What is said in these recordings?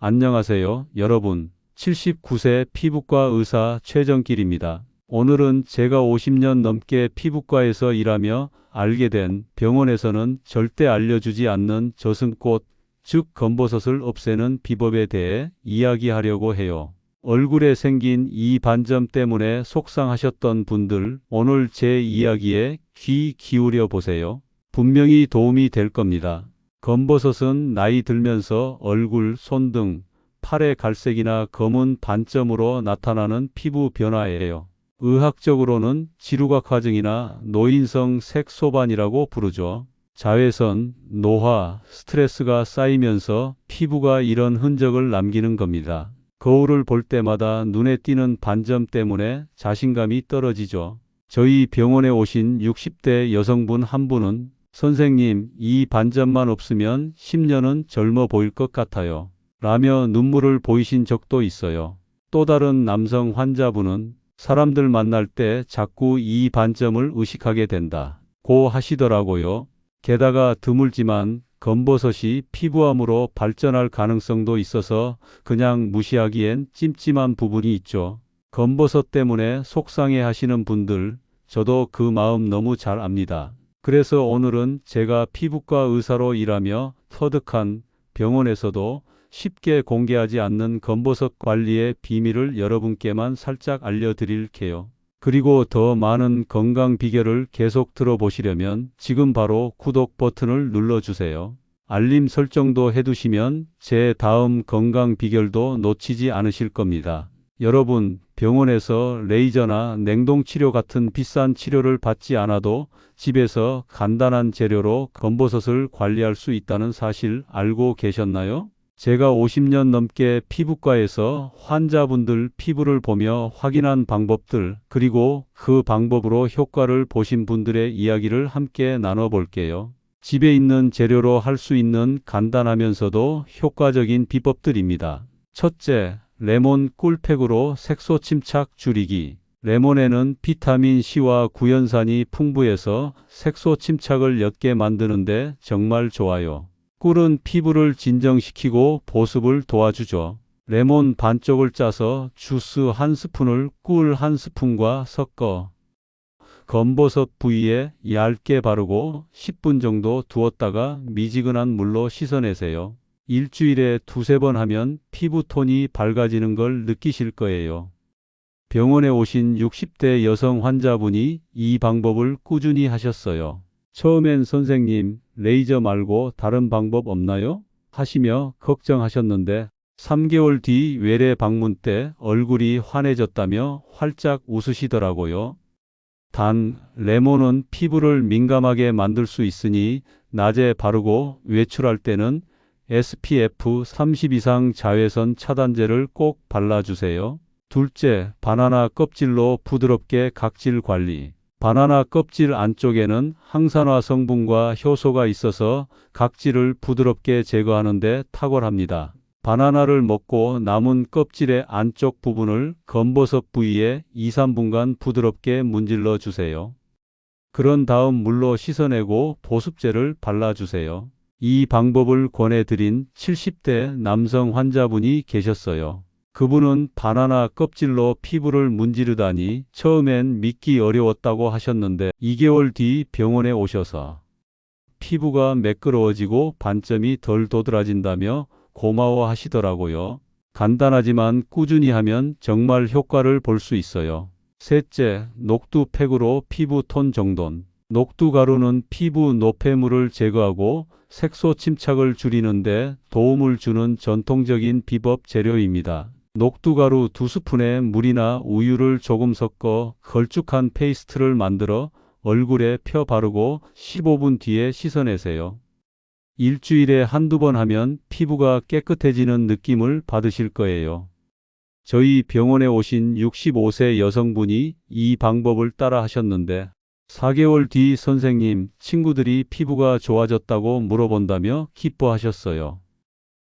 안녕하세요, 여러분. 79세 피부과 의사 최정길입니다. 오늘은 제가 50년 넘게 피부과에서 일하며 알게 된 병원에서는 절대 알려주지 않는 저승꽃, 즉 검버섯을 없애는 비법에 대해 이야기하려고 해요. 얼굴에 생긴 이 반점 때문에 속상하셨던 분들, 오늘 제 이야기에 귀 기울여 보세요. 분명히 도움이 될 겁니다. 검버섯은 나이 들면서 얼굴, 손 등 팔의 갈색이나 검은 반점으로 나타나는 피부 변화예요. 의학적으로는 지루각 화증이나 노인성 색소반이라고 부르죠. 자외선, 노화, 스트레스가 쌓이면서 피부가 이런 흔적을 남기는 겁니다. 거울을 볼 때마다 눈에 띄는 반점 때문에 자신감이 떨어지죠. 저희 병원에 오신 60대 여성분 한 분은 선생님, 이 반점만 없으면 10년은 젊어 보일 것 같아요. 라며 눈물을 보이신 적도 있어요. 또 다른 남성 환자분은 사람들 만날 때 자꾸 이 반점을 의식하게 된다 고 하시더라고요. 게다가 드물지만 검버섯이 피부암으로 발전할 가능성도 있어서 그냥 무시하기엔 찜찜한 부분이 있죠. 검버섯 때문에 속상해 하시는 분들, 저도 그 마음 너무 잘 압니다. 그래서 오늘은 제가 피부과 의사로 일하며 터득한 병원에서도 쉽게 공개하지 않는 검버섯 관리의 비밀을 여러분께만 살짝 알려드릴게요. 그리고 더 많은 건강 비결을 계속 들어보시려면 지금 바로 구독 버튼을 눌러주세요. 알림 설정도 해두시면 제 다음 건강 비결도 놓치지 않으실 겁니다. 여러분, 병원에서 레이저나 냉동치료 같은 비싼 치료를 받지 않아도 집에서 간단한 재료로 검버섯을 관리할 수 있다는 사실 알고 계셨나요? 제가 50년 넘게 피부과에서 환자분들 피부를 보며 확인한 방법들, 그리고 그 방법으로 효과를 보신 분들의 이야기를 함께 나눠볼게요. 집에 있는 재료로 할 수 있는 간단하면서도 효과적인 비법들입니다. 첫째, 레몬 꿀팩으로 색소 침착 줄이기. 레몬에는 비타민C와 구연산이 풍부해서 색소 침착을 옅게 만드는데 정말 좋아요. 꿀은 피부를 진정시키고 보습을 도와주죠. 레몬 반쪽을 짜서 주스 한 스푼을 꿀 한 스푼과 섞어 검버섯 부위에 얇게 바르고 10분 정도 두었다가 미지근한 물로 씻어내세요. 일주일에 두세 번 하면 피부톤이 밝아지는 걸 느끼실 거예요. 병원에 오신 60대 여성 환자분이 이 방법을 꾸준히 하셨어요. 처음엔 선생님, 레이저 말고 다른 방법 없나요? 하시며 걱정하셨는데 3개월 뒤 외래 방문 때 얼굴이 환해졌다며 활짝 웃으시더라고요. 단, 레몬은 피부를 민감하게 만들 수 있으니 낮에 바르고 외출할 때는 SPF 30 이상 자외선 차단제를 꼭 발라주세요. 둘째, 바나나 껍질로 부드럽게 각질 관리. 바나나 껍질 안쪽에는 항산화 성분과 효소가 있어서 각질을 부드럽게 제거하는 데 탁월합니다. 바나나를 먹고 남은 껍질의 안쪽 부분을 검버섯 부위에 2~3분간 부드럽게 문질러 주세요. 그런 다음 물로 씻어내고 보습제를 발라주세요. 이 방법을 권해드린 70대 남성 환자분이 계셨어요. 그분은 바나나 껍질로 피부를 문지르다니 처음엔 믿기 어려웠다고 하셨는데 2개월 뒤 병원에 오셔서 피부가 매끄러워지고 반점이 덜 도드라진다며 고마워하시더라고요. 간단하지만 꾸준히 하면 정말 효과를 볼 수 있어요. 셋째, 녹두팩으로 피부 톤 정돈. 녹두가루는 피부 노폐물을 제거하고 색소 침착을 줄이는데 도움을 주는 전통적인 비법 재료입니다. 녹두가루 2스푼에 물이나 우유를 조금 섞어 걸쭉한 페이스트를 만들어 얼굴에 펴 바르고 15분 뒤에 씻어내세요. 일주일에 한두 번 하면 피부가 깨끗해지는 느낌을 받으실 거예요. 저희 병원에 오신 65세 여성분이 이 방법을 따라 하셨는데 4개월 뒤 선생님, 친구들이 피부가 좋아졌다고 물어본다며 기뻐하셨어요.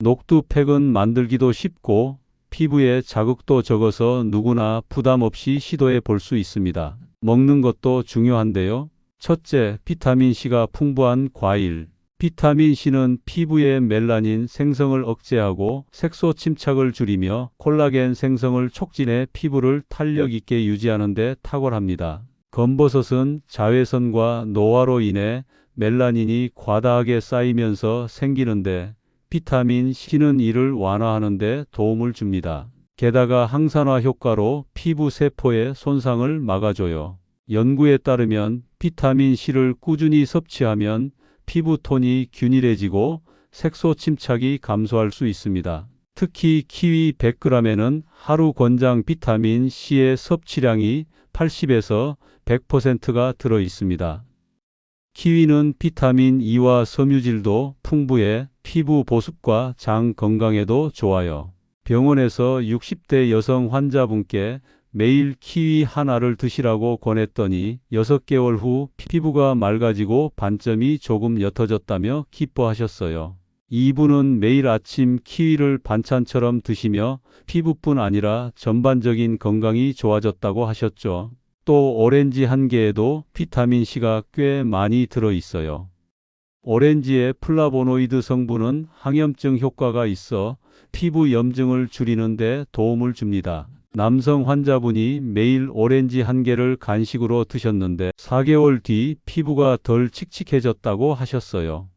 녹두팩은 만들기도 쉽고 피부에 자극도 적어서 누구나 부담 없이 시도해 볼 수 있습니다. 먹는 것도 중요한데요. 첫째, 비타민C가 풍부한 과일. 비타민 C는 피부의 멜라닌 생성을 억제하고 색소 침착을 줄이며 콜라겐 생성을 촉진해 피부를 탄력 있게 유지하는 데 탁월합니다. 검버섯은 자외선과 노화로 인해 멜라닌이 과다하게 쌓이면서 생기는데 비타민 C는 이를 완화하는 데 도움을 줍니다. 게다가 항산화 효과로 피부 세포의 손상을 막아줘요. 연구에 따르면 비타민 C를 꾸준히 섭취하면 피부톤이 균일해지고 색소 침착이 감소할 수 있습니다. 특히 키위 100g에는 하루 권장 비타민 C의 섭취량이 80에서 100%가 들어 있습니다. 키위는 비타민 E와 섬유질도 풍부해 피부 보습과 장 건강에도 좋아요. 병원에서 60대 여성 환자분께 매일 키위 하나를 드시라고 권했더니 6개월 후 피부가 맑아지고 반점이 조금 옅어졌다며 기뻐하셨어요. 이분은 매일 아침 키위를 반찬처럼 드시며 피부뿐 아니라 전반적인 건강이 좋아졌다고 하셨죠. 또 오렌지 한 개에도 비타민C가 꽤 많이 들어 있어요. 오렌지의 플라보노이드 성분은 항염증 효과가 있어 피부 염증을 줄이는 데 도움을 줍니다. 남성 환자분이 매일 오렌지 한 개를 간식으로 드셨는데 4개월 뒤 피부가 덜 칙칙해졌다고 하셨어요.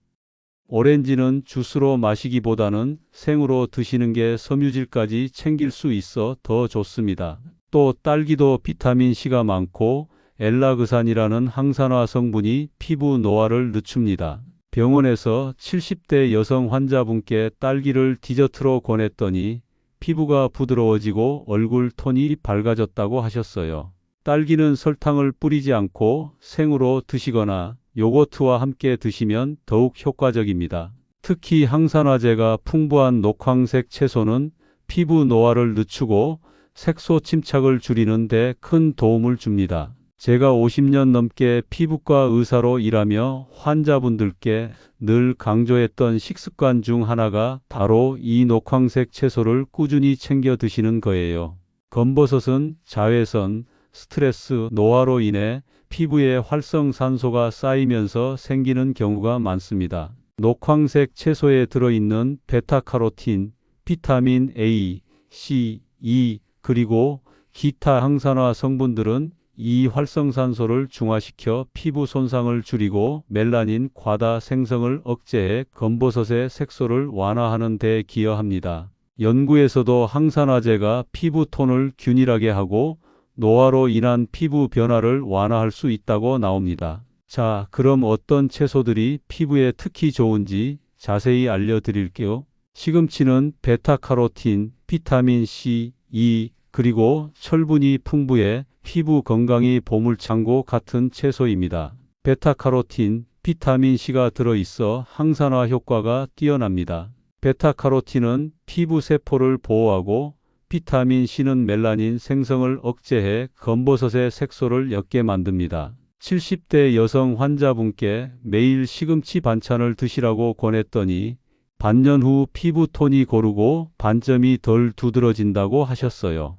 오렌지는 주스로 마시기보다는 생으로 드시는 게 섬유질까지 챙길 수 있어 더 좋습니다. 또 딸기도 비타민C가 많고 엘라그산이라는 항산화 성분이 피부 노화를 늦춥니다. 병원에서 70대 여성 환자분께 딸기를 디저트로 권했더니 피부가 부드러워지고 얼굴 톤이 밝아졌다고 하셨어요. 딸기는 설탕을 뿌리지 않고 생으로 드시거나 요거트와 함께 드시면 더욱 효과적입니다. 특히 항산화제가 풍부한 녹황색 채소는 피부 노화를 늦추고 색소 침착을 줄이는 데 큰 도움을 줍니다. 제가 50년 넘게 피부과 의사로 일하며 환자분들께 늘 강조했던 식습관 중 하나가 바로 이 녹황색 채소를 꾸준히 챙겨 드시는 거예요. 검버섯은 자외선, 스트레스, 노화로 인해 피부에 활성산소가 쌓이면서 생기는 경우가 많습니다. 녹황색 채소에 들어있는 베타카로틴, 비타민 A, C, E, 그리고 기타 항산화 성분들은 이 활성산소를 중화시켜 피부 손상을 줄이고 멜라닌 과다 생성을 억제해 검버섯의 색소를 완화하는 데 기여합니다. 연구에서도 항산화제가 피부 톤을 균일하게 하고 노화로 인한 피부 변화를 완화할 수 있다고 나옵니다. 자, 그럼 어떤 채소들이 피부에 특히 좋은지 자세히 알려드릴게요. 시금치는 베타카로틴, 비타민 C, E, 그리고 철분이 풍부해 피부 건강이 보물창고 같은 채소입니다. 베타카로틴, 비타민C가 들어있어 항산화 효과가 뛰어납니다. 베타카로틴은 피부 세포를 보호하고 비타민C는 멜라닌 생성을 억제해 검버섯의 색소를 옅게 만듭니다. 70대 여성 환자분께 매일 시금치 반찬을 드시라고 권했더니 반년 후 피부 톤이 고르고 반점이 덜 두드러진다고 하셨어요.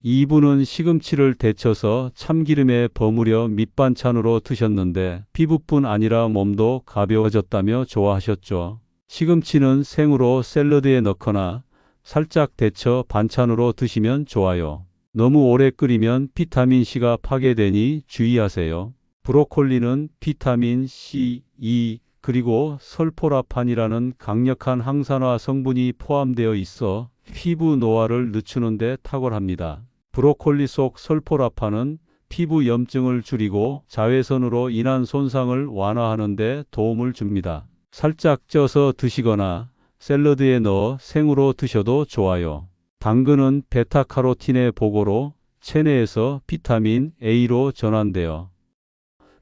이분은 시금치를 데쳐서 참기름에 버무려 밑반찬으로 드셨는데 피부뿐 아니라 몸도 가벼워졌다며 좋아하셨죠. 시금치는 생으로 샐러드에 넣거나 살짝 데쳐 반찬으로 드시면 좋아요. 너무 오래 끓이면 비타민C가 파괴되니 주의하세요. 브로콜리는 비타민 C, E, 그리고 설포라판이라는 강력한 항산화 성분이 포함되어 있어 피부 노화를 늦추는 데 탁월합니다. 브로콜리 속 설포라판은 피부 염증을 줄이고 자외선으로 인한 손상을 완화하는 데 도움을 줍니다. 살짝 쪄서 드시거나 샐러드에 넣어 생으로 드셔도 좋아요. 당근은 베타카로틴의 보고로 체내에서 비타민 A로 전환되어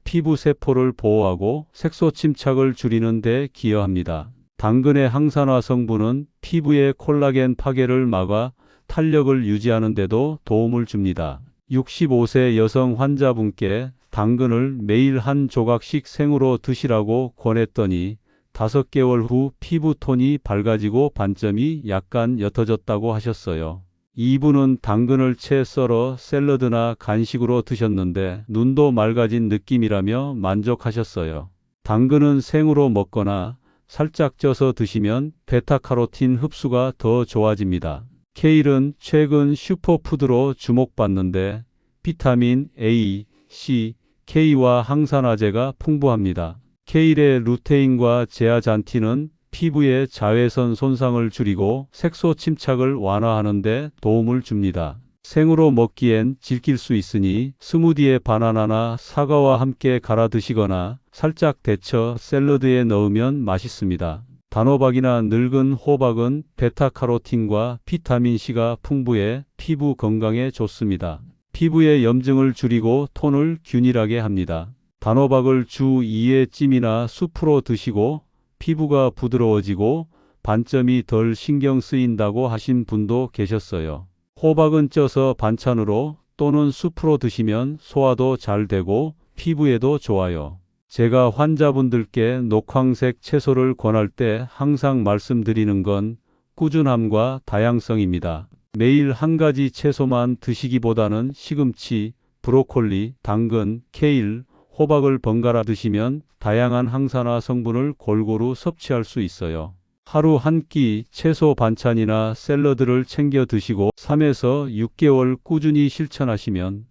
피부 세포를 보호하고 색소 침착을 줄이는 데 기여합니다. 당근의 항산화 성분은 피부의 콜라겐 파괴를 막아 탄력을 유지하는 데도 도움을 줍니다. 65세 여성 환자분께 당근을 매일 한 조각씩 생으로 드시라고 권했더니 5개월 후 피부 톤이 밝아지고 반점이 약간 옅어졌다고 하셨어요. 이분은 당근을 채 썰어 샐러드나 간식으로 드셨는데 눈도 맑아진 느낌이라며 만족하셨어요. 당근은 생으로 먹거나 살짝 쪄서 드시면 베타카로틴 흡수가 더 좋아집니다. 케일은 최근 슈퍼푸드로 주목받는데 비타민 A, C, K와 항산화제가 풍부합니다. 케일의 루테인과 제아잔틴은 피부의 자외선 손상을 줄이고 색소 침착을 완화하는 데 도움을 줍니다. 생으로 먹기엔 질길 수 있으니 스무디에 바나나나 사과와 함께 갈아 드시거나 살짝 데쳐 샐러드에 넣으면 맛있습니다. 단호박이나 늙은 호박은 베타카로틴과 비타민C가 풍부해 피부 건강에 좋습니다. 피부의 염증을 줄이고 톤을 균일하게 합니다. 단호박을 주 2회 찜이나 수프로 드시고 피부가 부드러워지고 반점이 덜 신경 쓰인다고 하신 분도 계셨어요. 호박은 쪄서 반찬으로 또는 수프로 드시면 소화도 잘 되고 피부에도 좋아요. 제가 환자분들께 녹황색 채소를 권할 때 항상 말씀드리는 건 꾸준함과 다양성입니다. 매일 한 가지 채소만 드시기보다는 시금치, 브로콜리, 당근, 케일, 호박을 번갈아 드시면 다양한 항산화 성분을 골고루 섭취할 수 있어요. 하루 한 끼 채소 반찬이나 샐러드를 챙겨 드시고 3에서 6개월 꾸준히 실천하시면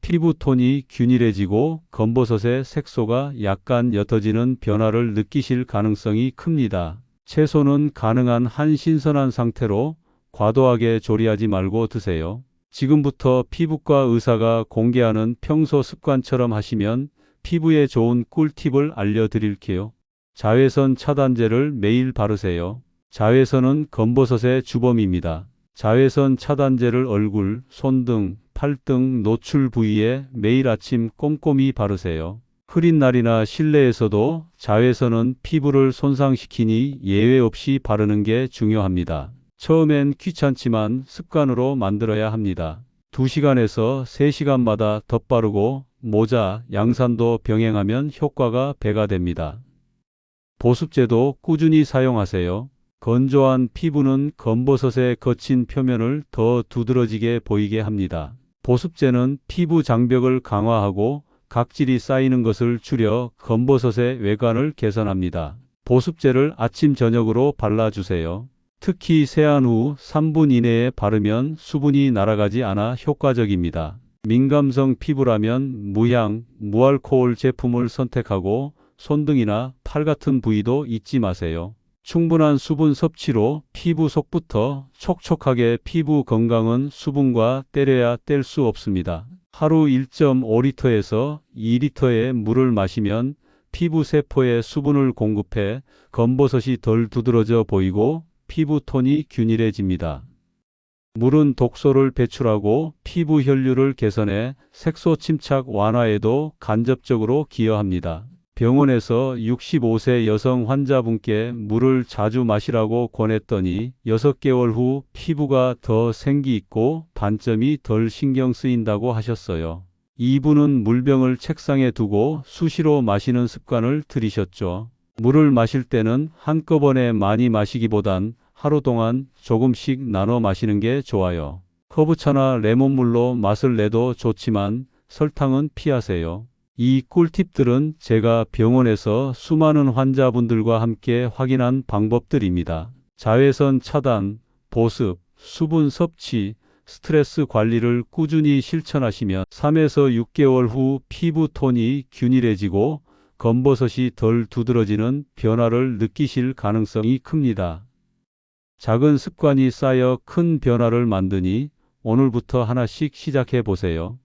피부톤이 균일해지고 검버섯의 색소가 약간 옅어지는 변화를 느끼실 가능성이 큽니다. 채소는 가능한 한 신선한 상태로 과도하게 조리하지 말고 드세요. 지금부터 피부과 의사가 공개하는 평소 습관처럼 하시면 피부에 좋은 꿀팁을 알려드릴게요. 자외선 차단제를 매일 바르세요. 자외선은 검버섯의 주범입니다. 자외선 차단제를 얼굴, 손등, 팔등 노출 부위에 매일 아침 꼼꼼히 바르세요. 흐린 날이나 실내에서도 자외선은 피부를 손상시키니 예외 없이 바르는 게 중요합니다. 처음엔 귀찮지만 습관으로 만들어야 합니다. 2시간에서 3시간마다 덧바르고 모자, 양산도 병행하면 효과가 배가 됩니다. 보습제도 꾸준히 사용하세요. 건조한 피부는 검버섯의 거친 표면을 더 두드러지게 보이게 합니다. 보습제는 피부 장벽을 강화하고 각질이 쌓이는 것을 줄여 검버섯의 외관을 개선합니다. 보습제를 아침 저녁으로 발라주세요. 특히 세안 후 3분 이내에 바르면 수분이 날아가지 않아 효과적입니다. 민감성 피부라면 무향, 무알코올 제품을 선택하고 손등이나 팔 같은 부위도 잊지 마세요. 충분한 수분 섭취로 피부 속부터 촉촉하게. 피부 건강은 수분과 때려야 뗄 수 없습니다. 하루 1.5리터에서 2리터의 물을 마시면 피부 세포에 수분을 공급해 검버섯이 덜 두드러져 보이고 피부 톤이 균일해집니다. 물은 독소를 배출하고 피부 혈류를 개선해 색소 침착 완화에도 간접적으로 기여합니다. 병원에서 65세 여성 환자분께 물을 자주 마시라고 권했더니 6개월 후 피부가 더 생기 있고 반점이 덜 신경 쓰인다고 하셨어요. 이분은 물병을 책상에 두고 수시로 마시는 습관을 들이셨죠. 물을 마실 때는 한꺼번에 많이 마시기보단 하루 동안 조금씩 나눠 마시는 게 좋아요. 허브차나 레몬물로 맛을 내도 좋지만 설탕은 피하세요. 이 꿀팁들은 제가 병원에서 수많은 환자분들과 함께 확인한 방법들입니다. 자외선 차단, 보습, 수분 섭취, 스트레스 관리를 꾸준히 실천하시면 3에서 6개월 후 피부 톤이 균일해지고 검버섯이 덜 두드러지는 변화를 느끼실 가능성이 큽니다. 작은 습관이 쌓여 큰 변화를 만드니 오늘부터 하나씩 시작해 보세요.